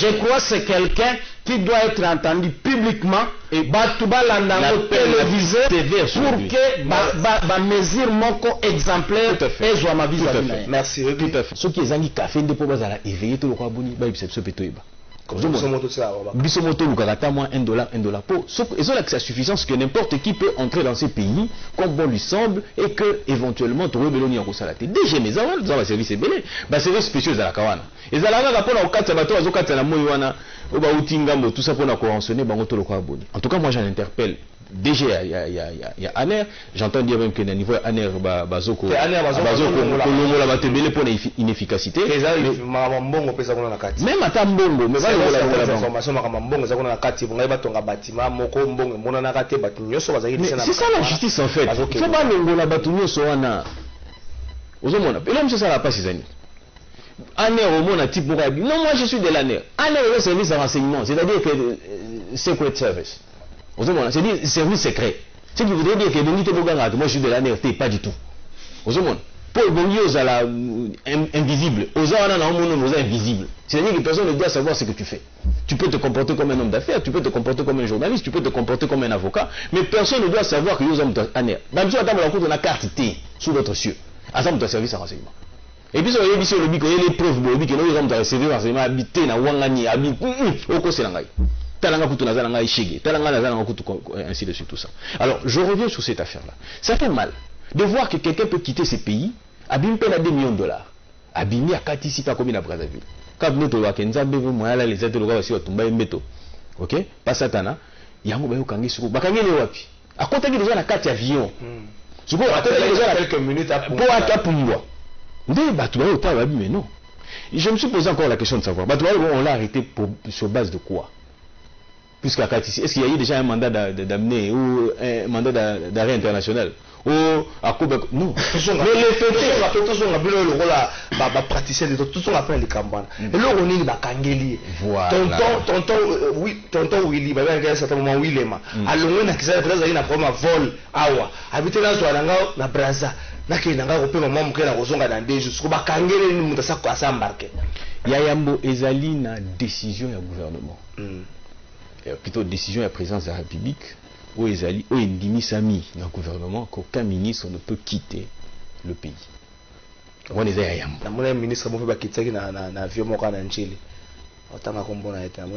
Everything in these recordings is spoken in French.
Je crois que c'est quelqu'un qui doit être entendu publiquement et Batouba Landango télévisé pour que ba mesure moko exemplaire et soit ma vie. Merci. Tout à fait. Ce qui est un café de Pobazala éveillé tout le quoi boni ba biso petoiba. Bisomoto Lukarata moins $1 pour. Et ça, c'est suffisant que n'importe qui peut entrer dans ces pays comme bon lui semble et que éventuellement tu aurais besoin de salate. Déjà mes avants, dans le service est belé. Bah service spéciaux à la kawana. Et ça là là pour la okata bateau azokata na moywana oba utingambo tout ça pour la conventionner bango to le quoi boni. En tout cas moi j'en interpelle. Déjà il y a Aner, j'entends dire même que le niveau Aner bazoko la batebele pour inefficacité. Même à Tambongo, mais c'est ça la justice en fait. Il faut pas le la batunyo soana. Ozomona. Et l'homme c'est ça la passe ces années. Aner au monde type pour non moi je suis de l'Aner. Aner est un service de renseignement, c'est-à-dire que secret service. C'est dire service secret. Ce qui voudrait dire que moi je suis de la NRT, pas du tout. Pour Bongi aux invisible, aux invisible. C'est-à-dire que personne ne doit savoir ce que tu fais. Tu peux te comporter comme un homme d'affaires, tu peux te comporter comme un journaliste, tu peux te comporter comme un avocat, mais personne ne doit savoir que nous sommes en NR. Dans le cas où on a carte T sous notre cieux, à ça, on service à renseignement. Et puis, on a dit sur le bic, il y a les preuves, que nous sommes service à renseignement, habité dans Wangani, habité au Koselangai. Ainsi de suite, tout ça. Alors, je reviens sur cette affaire-là. Ça fait mal de voir que quelqu'un peut quitter ces pays, abîmer à $2 millions, abîmer à 4 ici, pas comme à Brazzaville. Quand nous avons les aides de l'Oga, ok? Pas Satana, il y a un mobile qui est wapi. À côté déjà la 4 avions. À côté déjà quelques minutes pour Akapumwa. Mais non. Je me suis posé encore la question de savoir. On l'a arrêté sur base de quoi? Puisqu'à Katisi, est-ce qu'il y a eu déjà un mandat d'amener ou un mandat d'arrêt international ou à Québec? Non. Mais les faits, tous on a vu le rôle à praticien de tous on appelle les campagnes. Et là on est bakangeli. Tonton Willy, bah il y a un certain moment Willem. Alors on a qui ça peut-être il y a un problème vol awa. Habiter là sur na Brazza. Na qui nanga ko pe maman mo kena kozonga dans 2 jours. Ko bakangeli ni mutasa ko asa embarquer. Yayambo ezali na décision du gouvernement. Plutôt décision de la présidence de la République où ils allaient où ils disent amis dans le gouvernement qu'aucun ministre ne peut quitter le pays. On est derrière. Le ministre ne peut pas quitter na avion moka na Nchili.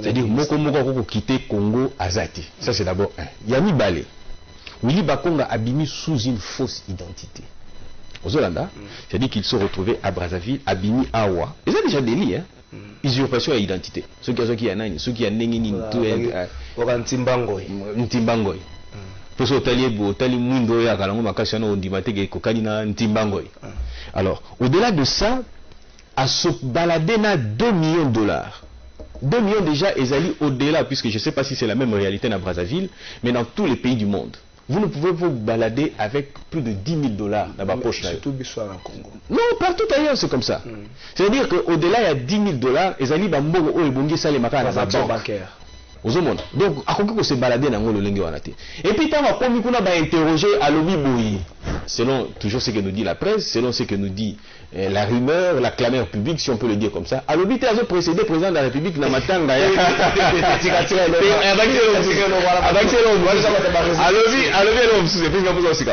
C'est-à-dire moko peut quitter Congo Azati. Ça c'est d'abord un. Yami Balé. Willy Bakonga abimi sous une fausse identité. Aux Hollandais, c'est-à-dire qu'ils se retrouvaient à Brazzaville, abimi Awa. Ils ont déjà délit, hein. Usurpation à identité. Ceux qui ont ceux qui ont nengini Ntimbangoy. Pour ce tali mundo ya kalango makashano ondimate kokani na Ntimbangoy. Alors, au-delà de ça, à se balader na $2 millions. 2 millions déjà, ils allaient au-delà, puisque je ne sais pas si c'est la même réalité à Brazzaville, mais dans tous les pays du monde. Vous ne pouvez vous balader avec plus de $10 000 dans ma poche. Surtout en Congo. Non, partout ailleurs c'est comme ça. C'est-à-dire qu'au-delà il y a $10 000, et Zali Bambogo ou Ebongi Salemaka dans la banque. Donc, à quoi qu'on se balader dans le lingue wanate. Et puis, quand on va interroger à l'obi boui, selon toujours ce que nous dit la presse, selon ce que nous dit la rumeur, la clameur publique, si on peut le dire comme ça. À l'obi, tu as précédé président de la République, Namatanga.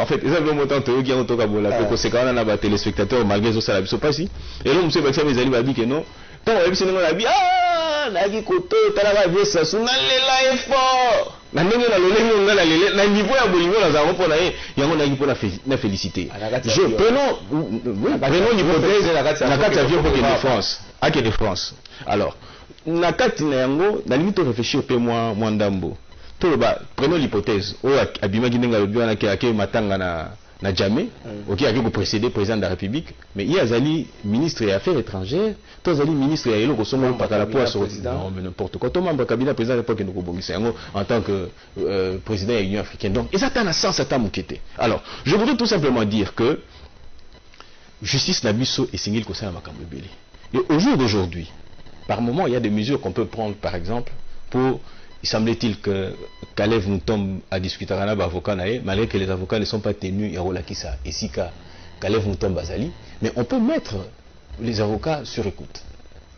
En fait, ils ont monté en théorie qui ont toqué la conséquence dans les téléspectateurs, malgré ça, ça pas si. Et là, monsieur Baxia, mes amis, m'a dit que non. Quand on a vu ce nom, on a dit, ah, Nagi Koto, Talava Vesa, Sunalela effort. Na ndenge na lolenge ngala lele na niveau ya bolingo na zango pona ye yango na pour la féliciter. Je prenons l'hypothèse na kati ya vieux de France, à de France. Alors, na kati na yango na limite réfléchir pe moi ndambo. Prenons l'hypothèse o abima ginenga lobio na ke matanga na jamais, ok, avec le précédé président de la République, mais il y a Zali ministre des Affaires étrangères, toi Zali ministre et l'autre sont pas à la poisse non mais n'importe quoi. Toi membre cabinet président de l'époque en tant que président de l'Union africaine. Donc, et ça t'en a sens à ta mouquette. Alors, je voudrais tout simplement dire que justice Nabiso et Singil Kosa Makambebele. Et au jour d'aujourd'hui, par moment, il y a des mesures qu'on peut prendre, par exemple, pour. Il semblait-il que Kalev nous tombe à discuter avec un avocat, malgré que les avocats ne sont pas tenus, et si Kalev nous tombe à Zali, mais on peut mettre les avocats sur écoute.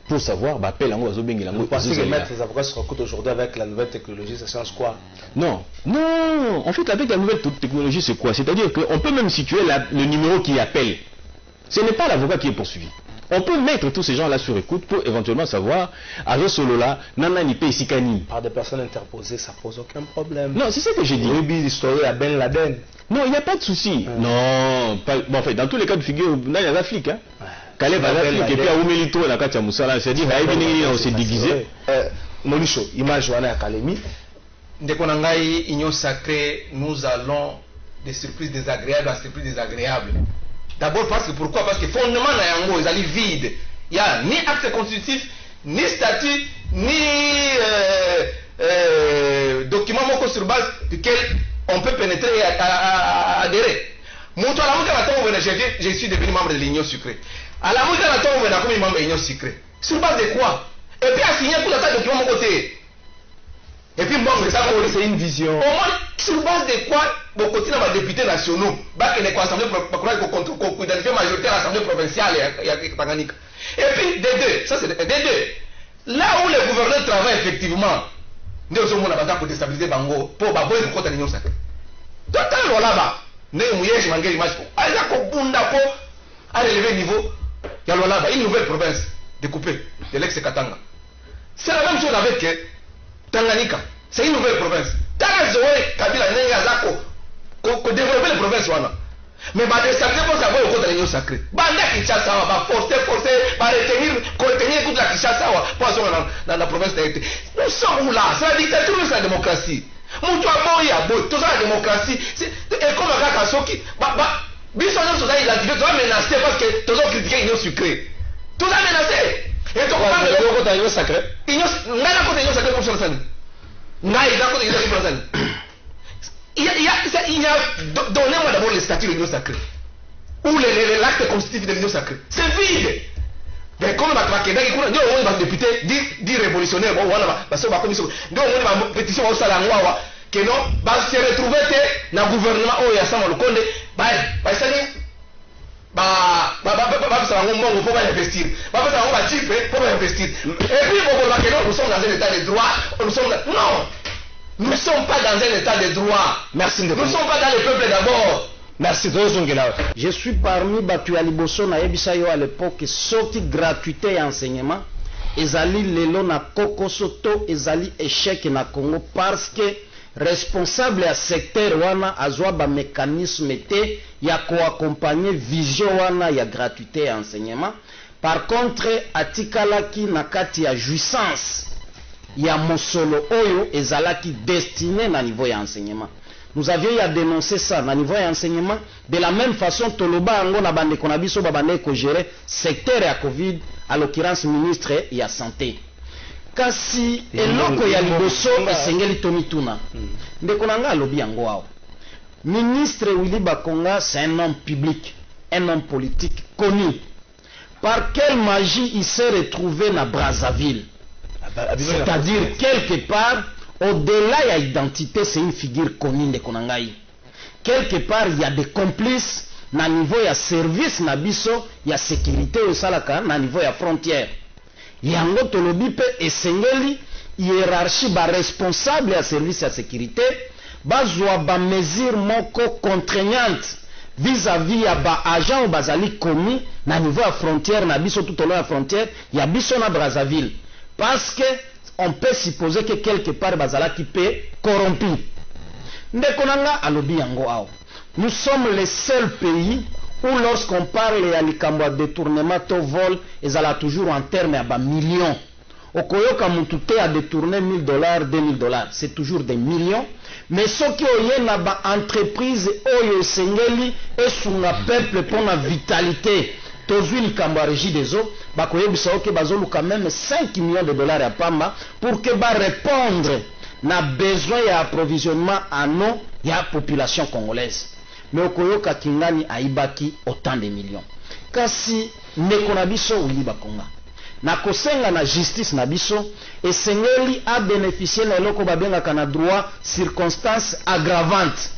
pour savoir appelle yango bazobengi yango. Vous pensez que mettre les avocats se recrutent aujourd'hui avec la nouvelle technologie, ça change quoi? Non, non, en fait avec la nouvelle technologie c'est quoi? C'est-à-dire qu'on peut même situer le numéro qui appelle. Ce n'est pas l'avocat qui est poursuivi. On peut mettre tous ces gens-là sur écoute pour éventuellement savoir, à ce solo-là, Nana Nipe Isikani. Par des personnes interposées, ça pose aucun problème. Non, c'est ça que j'ai dit. Oui, l'histoire à Ben Laden. Non, il n'y a pas de souci. Non, bon, en fait, dans tous les cas de figure, il y a la flic. Hein. Caleb a la flic et puis à Oumelito, on a Katia Moussala, c'est-à-dire, on s'est déguisé. Molicho, image Joana Académie. Dès qu'on a une union sacrée, nous allons des surprises désagréables à surprises désagréables. D'abord parce que pourquoi? Parce que fondement Nayango, ils allaient vide. Il n'y a ni acte constitutif, ni statut, ni document sur base duquel on peut pénétrer et adhérer. Je suis devenu membre de l'Union sucrée. À la mouille, on a comme membre de l'Union sucrée. Sur base de quoi? Et puis à signer pour la taille document mon côté. Et puis bon, c'est une vision. Au moins, sur base de quoi, bon côté dans les députés nationaux, bah que les assemblées pour identifier majoritaire à l'Assemblée provinciale et Tanganyika. Et puis des deux, ça c'est des deux. Là où les gouverneurs travaillent effectivement, nous sommes là pour déstabiliser Bango, pour baboyer le côté de l'Union sacrée. Total là-bas, nous mouillés, je m'engage l'image pour. Aïsa Kobunda pour à relever le niveau, il y a là-bas une nouvelle province découpée de l'ex-Katanga. C'est la même chose avec Tanganyika, c'est une nouvelle province. Tangazoé, Kabila, Nenga, Zako, développer les provinces. Mais bah, déstabiliser pour savoir le côté de l'Union sacrée. Banda Kinshasa, va forcer, retenir toute la Kinshasa pour aller dans la province d'Haïti. Nous sommes là, c'est la dictature, c'est la démocratie. Moutou Aboya, tout ça la démocratie. Et comme un gars Kasoki, Bissonne sont identifiés, tu vas menacer parce que tu as critiqué l'Union sucrée. Tu as menacé. Et tu parles de côté de l'Union sacrée. Il y a un côté de l'Union sacrée pour ça. Donnez-moi d'abord les statuts de l'Union sacrée. Ou l'acte constitutif de l'Union sacrée. C'est vide. Mais comme nous avons député, dit révolutionnaire, parce que nous avons une pétition au Salangwa, que non, se retrouver dans le gouvernement, où il y a ça, le Conde, pour investir. Pour investir. Et puis, nous sommes dans un état de droit. Non! Nous ne sommes pas dans un état de droit. Merci. Nous ne sommes pas dans le peuple d'abord. Merci. Je suis parmi Batu Aliboso na Ebisayo à l'époque, sorti gratuité et enseignement. Ezali lelo na Kokosoto, ezali échec na Congo parce que responsable à secteur wana azwa ba mécanisme te ya ko accompagner vision wana ya gratuité et enseignement. Par contre, atikalaki na kati ya jouissance ya mosolo oyo ezalaki destiné na niveau ya enseignement. Nous avions à dénoncer ça na niveau ya enseignement. De la même façon, toloba ango na bande konabiso babane ko gérer secteur ya Covid, à l'occurrence ministre ya santé. Kasi eloko ya liboso esengeli tomituna. Ndeko nanga alobi yango awo. Ministre Willy Bakonga, c'est un homme public, un homme politique connu. Par quelle magie il s'est retrouvé na Brazzaville? C'est-à-dire quelque part, au-delà de l'identité, c'est une figure connue de Konangaï. Quelque part, il y a des complices, na niveau ya service na biso, ya sécurité au salaka, na niveau ya frontière. Yango tolobi pe esengeli hiérarchie ba responsable ya service ya sécurité, bazwa ba mesure moko contraignante vis-à-vis ya ba agent ou bazali commis na niveau ya frontière na biso tout au long ya frontière, ya biso na Brazzaville. Parce que on peut supposer que quelque part bazalaki peut corrompu. Ndekonanga alobi yango awo. Nous sommes les seuls pays où lorsqu'on parle à likambo détournement to vol, ezala toujours en termes à millions. Okoyoka mutute a détourné $1000, $2000, c'est toujours des millions. Mais ce qui oye na ba entreprise oyo sengeli et sous un peuple pour la vitalité. Tozui likambo a régie des eaux, bakoyebisa oke bazolu quand même $5 millions à Pamba pour que ba répondre na besoin ya approvisionnement en eau ya population congolaise. Mais okoyoka kingani aibaki autant de millions. Kasi ndeko na biso Willy Bakonga na kosenga na justice na biso esengeli a bénéficier na eloko babengaka na droit circonstances aggravantes.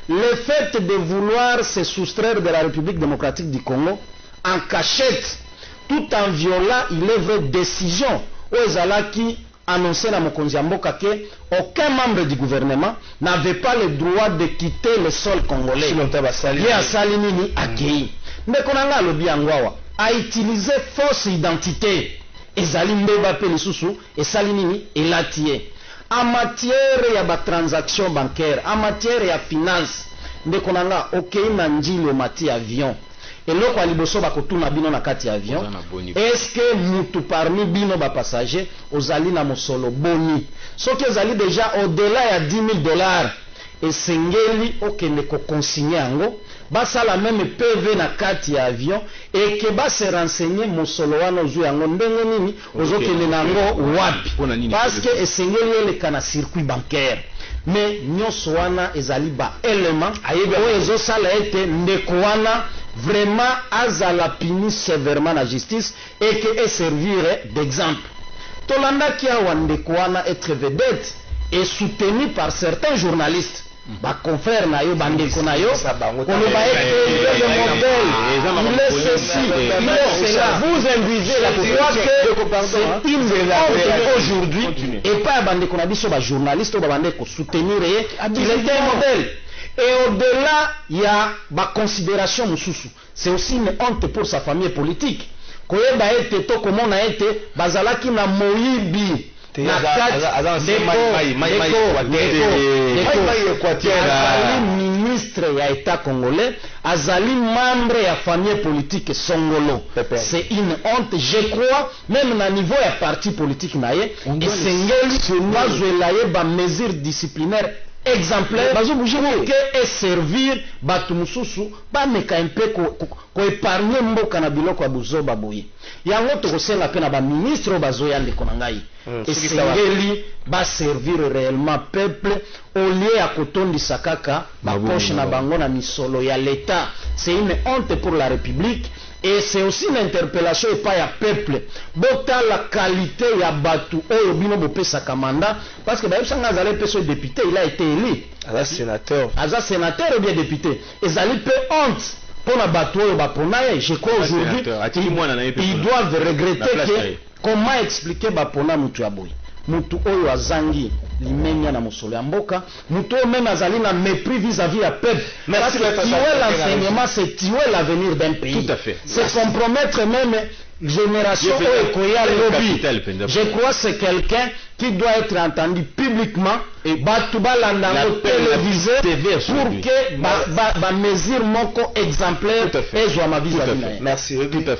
Le fait de vouloir se soustraire de la République démocratique du Congo en cachette, tout en violant il est vrai décision qui annoncé dans mokonzi ya mboka que aucun membre du gouvernement n'avait pas le droit de quitter le sol congolais. Ye asali nini akei ndeko na nga alobi yango awa a utiliser fausse identité ezali mbeba pe lisusu esali nini elati ye en matière ya batransaction bancaire, en matière ya finance ndeko na nga okei na njili omati avion eloko ya liboso bakotuna bino na kati ya avion est-ce que mutu parmi bino bapassager ozali na mosolo boni soki ezali déjà au-delà ya $10,000 esengeli okende koconsigne yango basala même PV na kati ya avion eke base renseigner mosolo wana ozwi yango ndenge nini ozokende nango wapi parce que esengeli eleka na circuit bancaire mais nyonso wana ezali ba élément oyo ezosala ete ndeko wana vraiment azala puni sévèrement la justice et que servir d'exemple. Tolanda qui a ndeko wana être vedette et soutenu par certains journalistes. Ba confrère na yo bandeko na yo on va être le modèle il est ceci il est cela vous invitez la c'est une honte aujourd'hui et pas bandeko na biso ba journaliste ba bandeko soutenir il était un modèle. Et au-delà, il y a ma considération mususu. C'est aussi une honte pour sa famille politique. Koyeba ete to comment on a été bazalaki na moyibi na azali ministre ya état congolais, azali membre ya famille politique songolo. C'est une honte, je crois, même na niveau ya parti politique na ye, et sengeli bazwela ye ba mesure disciplinaire exemplaire que et servir batu mususu bameka mpe ko épargner mboka na biloko ya buzoba boye yango tokosenga pe na ba ministre bazoya ndeko na ngai esengeli ba servir réellement peuple au lieu ya kotondisa kaka ba poche na bango na misolo ya l'état. C'est une honte pour la République. Et c'est aussi une interpellation et pas ya peuple. Bota la qualité ya batu oyo bino bopesa kamanda parce que ba yebsanga azali peso député, il a été élu. Aza sénateur ou bien député. Ezali pe honte pour na batu oyo ba ponaye. Je crois aujourd'hui ils doivent regretter que comment expliquer ba pona mutu ya boy. Mutu oyo azangi limenya na mosolo ya mboka, mutu oyo même azali na mépris vis-à-vis ya peuple. Parce que tuer l'enseignement, c'est tuer l'avenir d'un pays. Tout à fait. C'est compromettre même génération oyo koya lobby. Je crois que c'est quelqu'un qui doit être entendu publiquement et batu balanda télévisé pour que ba mesure moko exemplaire et joie ma vis-à-vis. Merci. Tout à fait.